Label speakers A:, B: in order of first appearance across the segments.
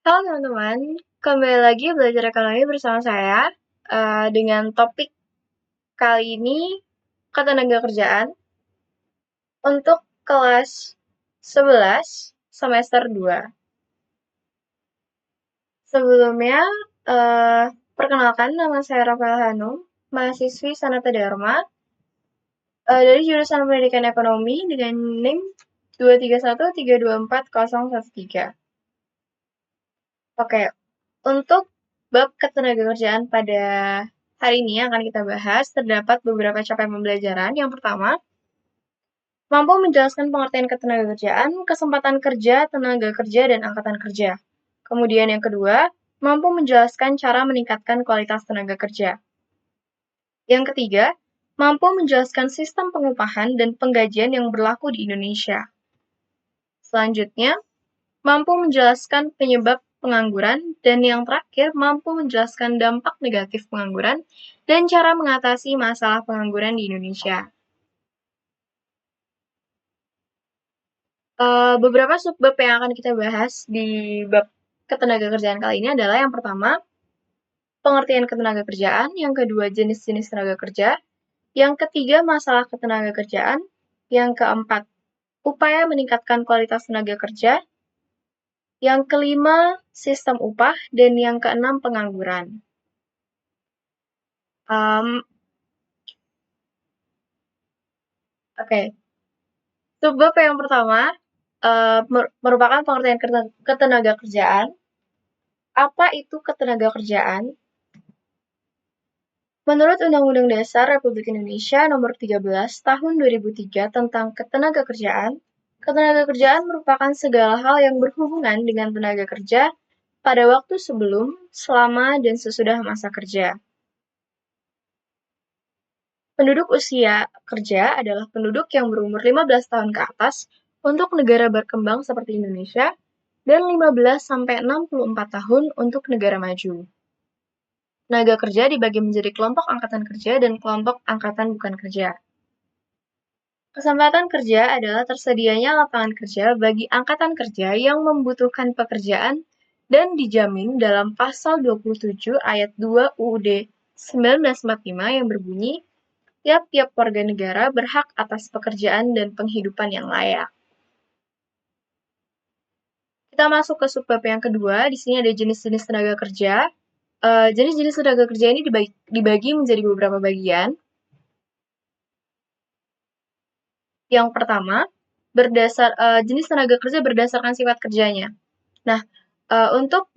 A: Halo teman-teman, kembali lagi belajar ekonomi bersama saya dengan topik kali ini ketenagakerjaan untuk kelas 11 semester 2. Sebelumnya, eh, perkenalkan nama saya Rafael Hanum, mahasiswi Sanata Dharma dari jurusan Pendidikan Ekonomi dengan NIM 231324013. Oke, untuk bab ketenagakerjaan pada hari ini yang akan kita bahas, terdapat beberapa capaian pembelajaran. Yang pertama, mampu menjelaskan pengertian ketenagakerjaan, kesempatan kerja, tenaga kerja, dan angkatan kerja. Kemudian yang kedua, mampu menjelaskan cara meningkatkan kualitas tenaga kerja. Yang ketiga, mampu menjelaskan sistem pengupahan dan penggajian yang berlaku di Indonesia. Selanjutnya, mampu menjelaskan penyebab pengangguran, dan yang terakhir, mampu menjelaskan dampak negatif pengangguran dan cara mengatasi masalah pengangguran di Indonesia. Beberapa subbab yang akan kita bahas di bab ketenagakerjaan kali ini adalah yang pertama, pengertian ketenagakerjaan, yang kedua, jenis-jenis tenaga kerja, yang ketiga, masalah ketenagakerjaan, yang keempat, upaya meningkatkan kualitas tenaga kerja, yang kelima, sistem upah, dan yang keenam, pengangguran. Oke, subbab yang pertama merupakan pengertian ketenagakerjaan. Apa itu ketenagakerjaan? Menurut Undang-Undang Dasar Republik Indonesia Nomor 13 Tahun 2003 tentang Ketenagakerjaan, ketenagakerjaan merupakan segala hal yang berhubungan dengan tenaga kerja pada waktu sebelum, selama, dan sesudah masa kerja. Penduduk usia kerja adalah penduduk yang berumur 15 tahun ke atas untuk negara berkembang seperti Indonesia dan 15-64 tahun untuk negara maju. Tenaga kerja dibagi menjadi kelompok angkatan kerja dan kelompok angkatan bukan kerja. Kesempatan kerja adalah tersedianya lapangan kerja bagi angkatan kerja yang membutuhkan pekerjaan dan dijamin dalam pasal 27 ayat 2 UUD 1945 yang berbunyi, tiap-tiap warga negara berhak atas pekerjaan dan penghidupan yang layak. Kita masuk ke subbab yang kedua. Di sini ada jenis-jenis tenaga kerja. Jenis-jenis tenaga kerja ini dibagi menjadi beberapa bagian. Yang pertama, jenis tenaga kerja berdasarkan sifat kerjanya. Nah, untuk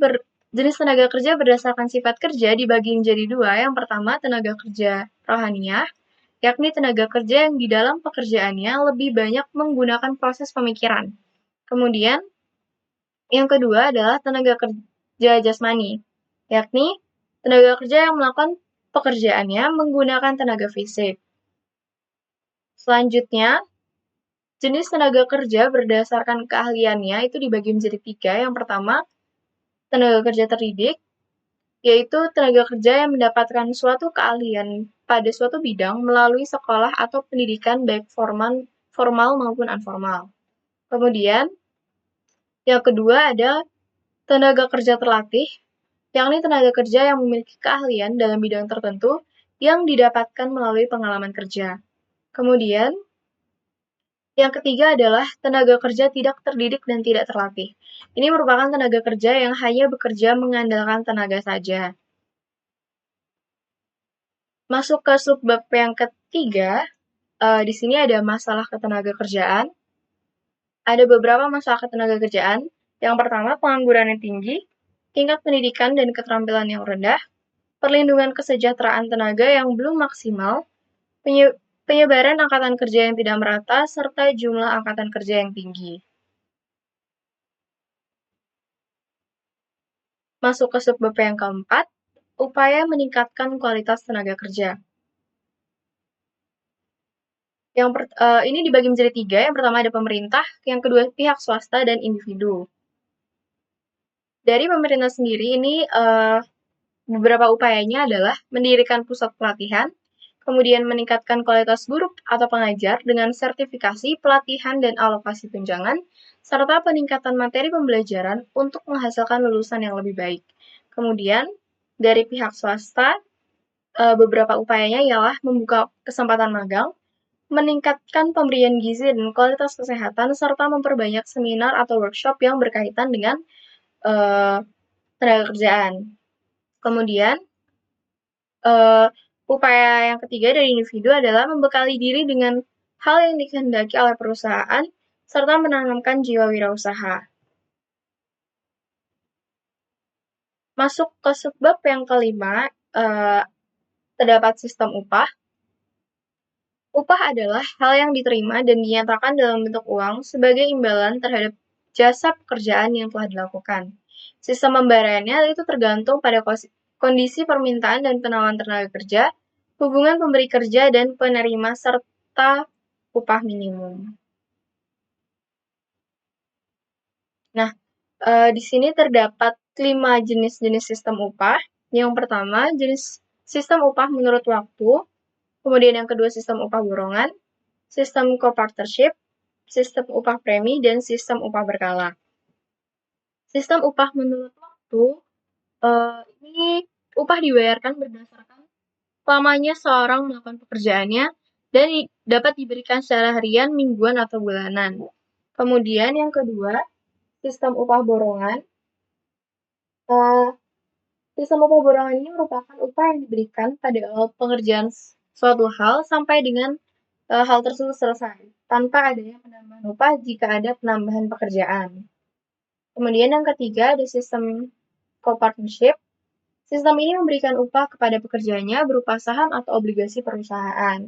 A: jenis tenaga kerja berdasarkan sifat kerja dibagi menjadi dua. Yang pertama, tenaga kerja rohaniah, yakni tenaga kerja yang di dalam pekerjaannya lebih banyak menggunakan proses pemikiran. Kemudian, yang kedua adalah tenaga kerja jasmani, yakni tenaga kerja yang melakukan pekerjaannya menggunakan tenaga fisik. Selanjutnya, jenis tenaga kerja berdasarkan keahliannya itu dibagi menjadi tiga. Yang pertama, tenaga kerja terdidik, yaitu tenaga kerja yang mendapatkan suatu keahlian pada suatu bidang melalui sekolah atau pendidikan baik formal maupun informal. Kemudian, yang kedua ada tenaga kerja terlatih, yakni tenaga kerja yang memiliki keahlian dalam bidang tertentu yang didapatkan melalui pengalaman kerja. Kemudian, yang ketiga adalah tenaga kerja tidak terdidik dan tidak terlatih. Ini merupakan tenaga kerja yang hanya bekerja mengandalkan tenaga saja. Masuk ke subbab yang ketiga, di sini ada masalah ketenagakerjaan. Ada beberapa masalah ketenagakerjaan. Yang pertama, pengangguran yang tinggi, tingkat pendidikan dan keterampilan yang rendah, perlindungan kesejahteraan tenaga yang belum maksimal, penyebaran angkatan kerja yang tidak merata, serta jumlah angkatan kerja yang tinggi. Masuk ke subbab yang keempat, upaya meningkatkan kualitas tenaga kerja. Ini dibagi menjadi tiga. Yang pertama ada pemerintah, yang kedua pihak swasta, dan individu. Dari pemerintah sendiri ini beberapa upayanya adalah mendirikan pusat pelatihan, kemudian meningkatkan kualitas guru atau pengajar dengan sertifikasi, pelatihan, dan alokasi tunjangan, serta peningkatan materi pembelajaran untuk menghasilkan lulusan yang lebih baik. Kemudian, dari pihak swasta, beberapa upayanya ialah membuka kesempatan magang, meningkatkan pemberian gizi dan kualitas kesehatan, serta memperbanyak seminar atau workshop yang berkaitan dengan tenaga kerjaan. Kemudian, upaya yang ketiga dari individu adalah membekali diri dengan hal yang dikehendaki oleh perusahaan, serta menanamkan jiwa wirausaha. Masuk ke subbab yang kelima, terdapat sistem upah. Upah adalah hal yang diterima dan dinyatakan dalam bentuk uang sebagai imbalan terhadap jasa pekerjaan yang telah dilakukan. Sistem pembayarannya itu tergantung pada kondisi permintaan dan penawaran tenaga kerja, hubungan pemberi kerja dan penerima, serta upah minimum. Nah, di sini terdapat 5 jenis-jenis sistem upah. Yang pertama, jenis sistem upah menurut waktu. Kemudian yang kedua, sistem upah borongan, sistem co-partnership, sistem upah premi, dan sistem upah berkala. Sistem upah menurut waktu, ini upah dibayarkan berdasarkan lamanya seorang melakukan pekerjaannya dan dapat diberikan secara harian, mingguan, atau bulanan. Kemudian yang kedua, sistem upah borongan. Sistem upah borongan ini merupakan upah yang diberikan pada awal pengerjaan suatu hal sampai dengan hal tersebut selesai, tanpa adanya penambahan upah jika ada penambahan pekerjaan. Kemudian yang ketiga ada sistem co-partnership. Sistem ini memberikan upah kepada pekerjanya berupa saham atau obligasi perusahaan.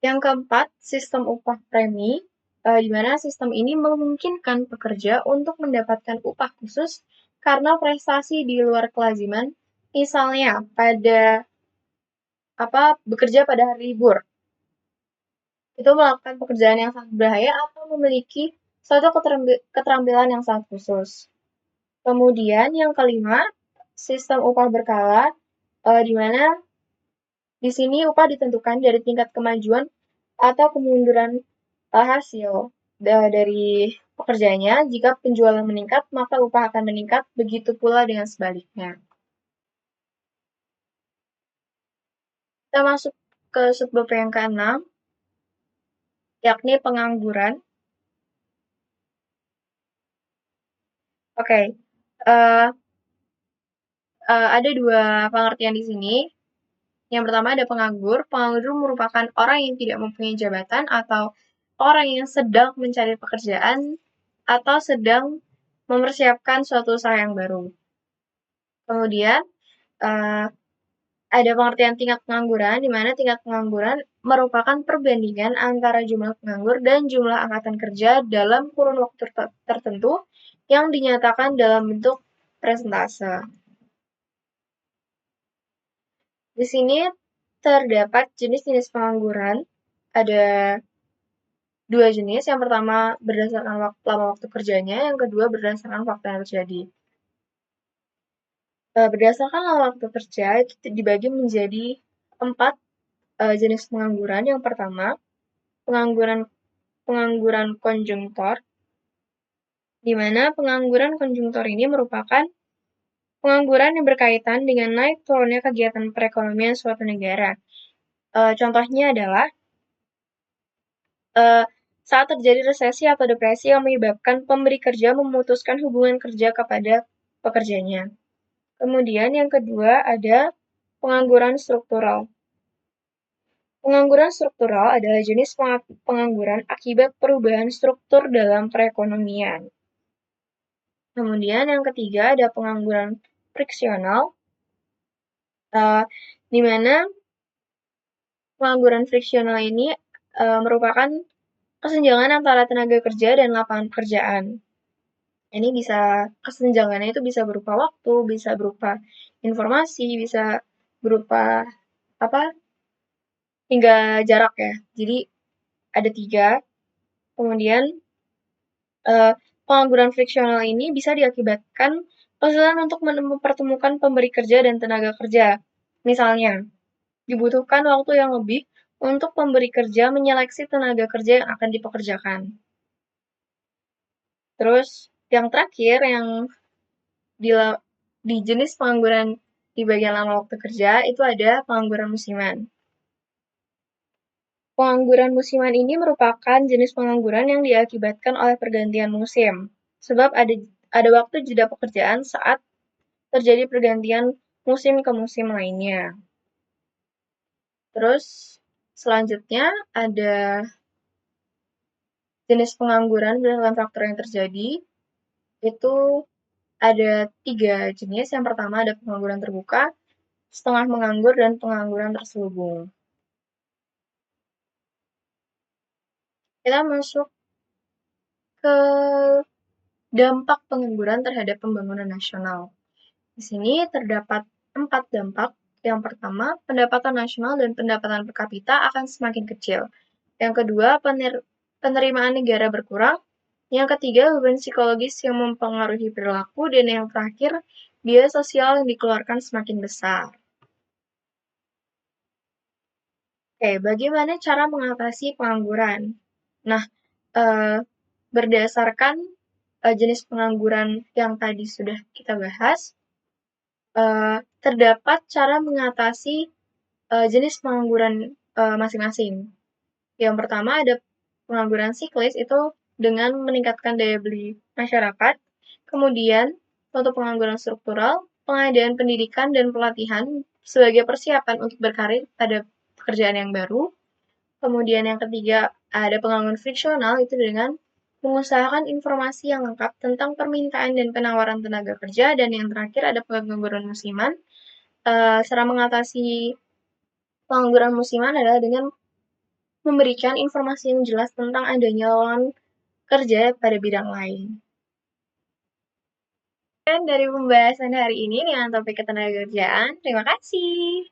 A: Yang keempat, sistem upah premi, di mana sistem ini memungkinkan pekerja untuk mendapatkan upah khusus karena prestasi di luar kelaziman, misalnya bekerja pada hari libur. Itu melakukan pekerjaan yang sangat berbahaya atau memiliki suatu keterampilan yang sangat khusus. Kemudian yang kelima, sistem upah berkala, di mana di sini upah ditentukan dari tingkat kemajuan atau kemunduran hasil dari pekerjanya. Jika penjualan meningkat, maka upah akan meningkat, begitu pula dengan sebaliknya. Kita masuk ke subbab yang ke-6, yakni pengangguran. Oke, ada dua pengertian di sini. Yang pertama ada penganggur. Penganggur merupakan orang yang tidak mempunyai jabatan atau orang yang sedang mencari pekerjaan atau sedang mempersiapkan suatu usaha yang baru. Kemudian ada pengertian tingkat pengangguran, di mana tingkat pengangguran merupakan perbandingan antara jumlah penganggur dan jumlah angkatan kerja dalam kurun waktu tertentu yang dinyatakan dalam bentuk persentase. Di sini terdapat jenis-jenis pengangguran. Ada dua jenis. Yang pertama berdasarkan lama waktu kerjanya, yang kedua berdasarkan fakta yang terjadi. Berdasarkan lama waktu kerja itu dibagi menjadi 4 jenis pengangguran. Yang pertama, pengangguran konjungtor, di mana pengangguran konjungtor ini merupakan pengangguran yang berkaitan dengan naik turunnya kegiatan perekonomian suatu negara. Contohnya adalah saat terjadi resesi atau depresi yang menyebabkan pemberi kerja memutuskan hubungan kerja kepada pekerjanya. Kemudian yang kedua ada pengangguran struktural. Pengangguran struktural adalah jenis pengangguran akibat perubahan struktur dalam perekonomian. Kemudian yang ketiga ada pengangguran friksional, di mana pengangguran friksional ini merupakan kesenjangan antara tenaga kerja dan lapangan pekerjaan. Ini kesenjangannya itu bisa berupa waktu, bisa berupa informasi, bisa berupa hingga jarak ya. Jadi ada 3. Kemudian pengangguran friksional ini bisa diakibatkan kesulitan untuk mempertemukan pemberi kerja dan tenaga kerja. Misalnya, dibutuhkan waktu yang lebih untuk pemberi kerja menyeleksi tenaga kerja yang akan dipekerjakan. Terus yang terakhir yang di jenis pengangguran di bagian lama waktu kerja itu ada pengangguran musiman. Pengangguran musiman ini merupakan jenis pengangguran yang diakibatkan oleh pergantian musim. Sebab ada waktu jeda pekerjaan saat terjadi pergantian musim ke musim lainnya. Terus selanjutnya ada jenis pengangguran berdasarkan faktor yang terjadi, itu ada 3 jenis. Yang pertama ada pengangguran terbuka, setengah menganggur, dan pengangguran terselubung. Kita masuk ke dampak pengangguran terhadap pembangunan nasional. Di sini terdapat 4 dampak. Yang pertama, pendapatan nasional dan pendapatan per kapita akan semakin kecil. Yang kedua, penerimaan negara berkurang. Yang ketiga, beban psikologis yang mempengaruhi perilaku. Dan yang terakhir, biaya sosial yang dikeluarkan semakin besar. Oke, bagaimana cara mengatasi pengangguran? Nah, berdasarkan jenis pengangguran yang tadi sudah kita bahas, terdapat cara mengatasi jenis pengangguran masing-masing. Yang pertama ada pengangguran siklis itu dengan meningkatkan daya beli masyarakat. Kemudian untuk pengangguran struktural, pengadaan pendidikan dan pelatihan sebagai persiapan untuk berkarir pada pekerjaan yang baru. Kemudian yang ketiga ada pengangguran friksional itu dengan mengusahakan informasi yang lengkap tentang permintaan dan penawaran tenaga kerja. Dan yang terakhir ada pengangguran musiman. Cara mengatasi pengangguran musiman adalah dengan memberikan informasi yang jelas tentang adanya lowongan kerja pada bidang lain. Dan dari pembahasan hari ini dengan topik ketenagakerjaan, terima kasih.